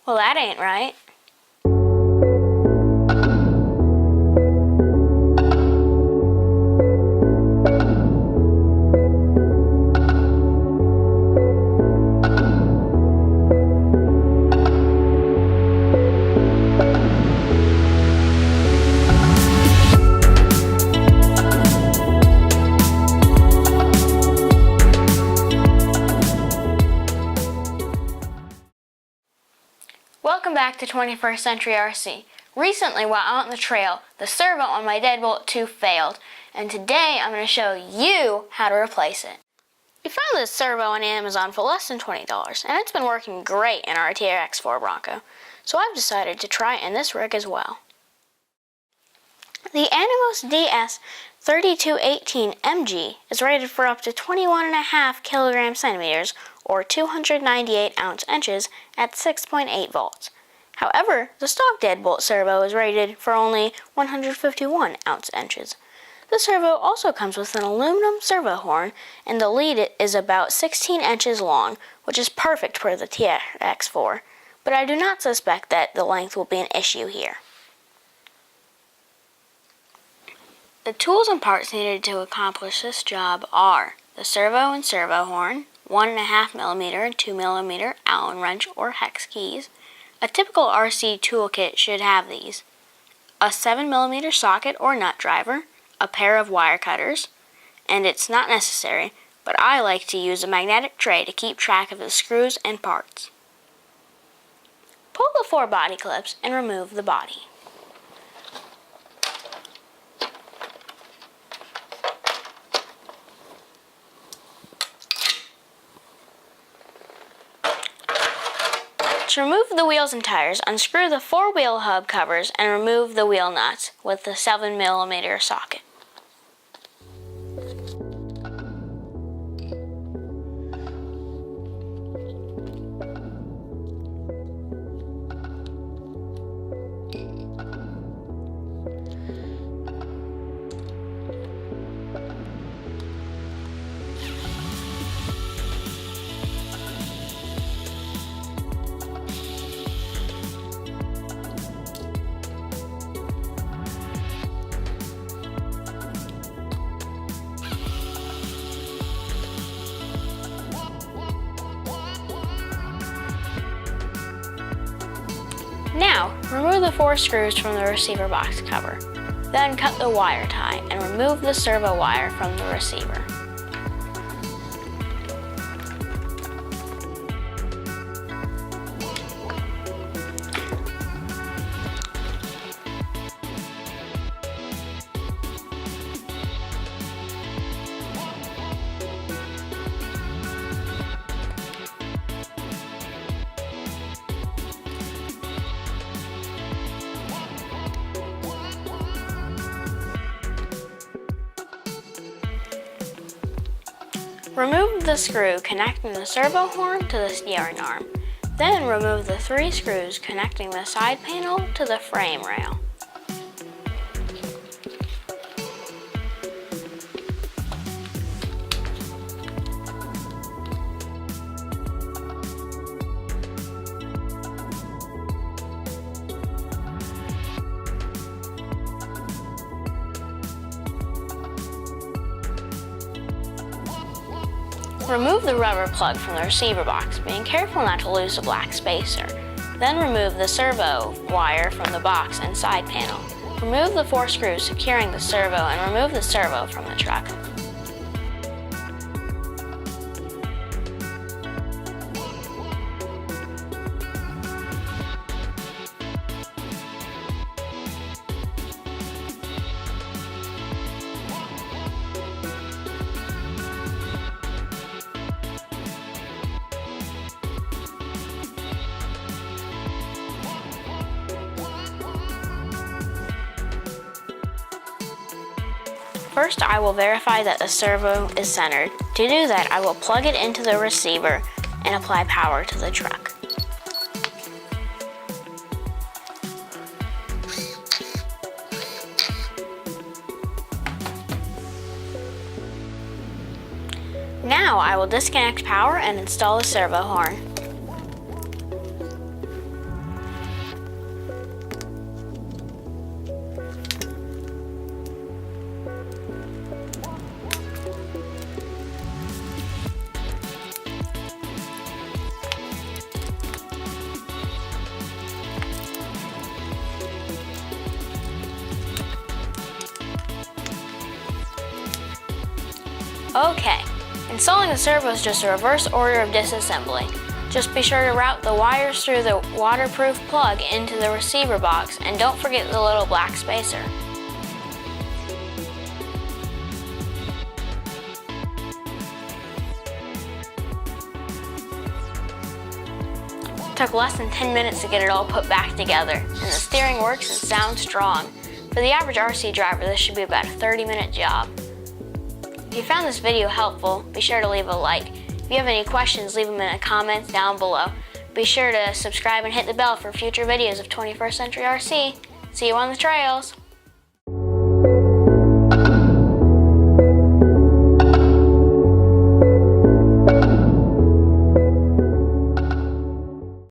Well, that ain't right. Welcome back to 21st Century RC. Recently, while out on the trail, the servo on my Deadbolt 2 failed, and today I'm going to show you how to replace it. We found this servo on Amazon for less than $20, and it's been working great in our TRX4 Bronco, so I've decided to try it in this rig as well. The ANNIMOS DS3218MG is rated for up to 21.5 kg-centimeters or 298 ounce-inches at 6.8 volts. However, the stock Deadbolt servo is rated for only 151 ounce-inches. The servo also comes with an aluminum servo horn, and the lead is about 16 inches long, which is perfect for the TRX4, but I do not suspect that the length will be an issue here. The tools and parts needed to accomplish this job are the servo and servo horn, 1.5mm and 2mm Allen wrench or hex keys. A typical RC toolkit should have these: a 7mm socket or nut driver, a pair of wire cutters, and it's not necessary, but I like to use a magnetic tray to keep track of the screws and parts. Pull the 4 body clips and remove the body. To remove the wheels and tires, unscrew the 4 wheel hub covers and remove the wheel nuts with the 7mm socket. Now, remove the 4 screws from the receiver box cover. Then cut the wire tie and remove the servo wire from the receiver. Remove the screw connecting the servo horn to the steering arm. Then remove the 3 screws connecting the side panel to the frame rail. Remove the rubber plug from the receiver box, being careful not to lose the black spacer. Then remove the servo wire from the box and side panel. Remove the 4 screws securing the servo and remove the servo from the truck. First, I will verify that the servo is centered. To do that, I will plug it into the receiver and apply power to the truck. Now I will disconnect power and install the servo horn. Okay, installing the servo is just a reverse order of disassembly. Just be sure to route the wires through the waterproof plug into the receiver box, and don't forget the little black spacer. It took less than 10 minutes to get it all put back together, and the steering works and sounds strong. For the average RC driver, this should be about a 30-minute job. If you found this video helpful, be sure to leave a like. If you have any questions, leave them in the comments down below. Be sure to subscribe and hit the bell for future videos of 21st Century RC. See you on the trails!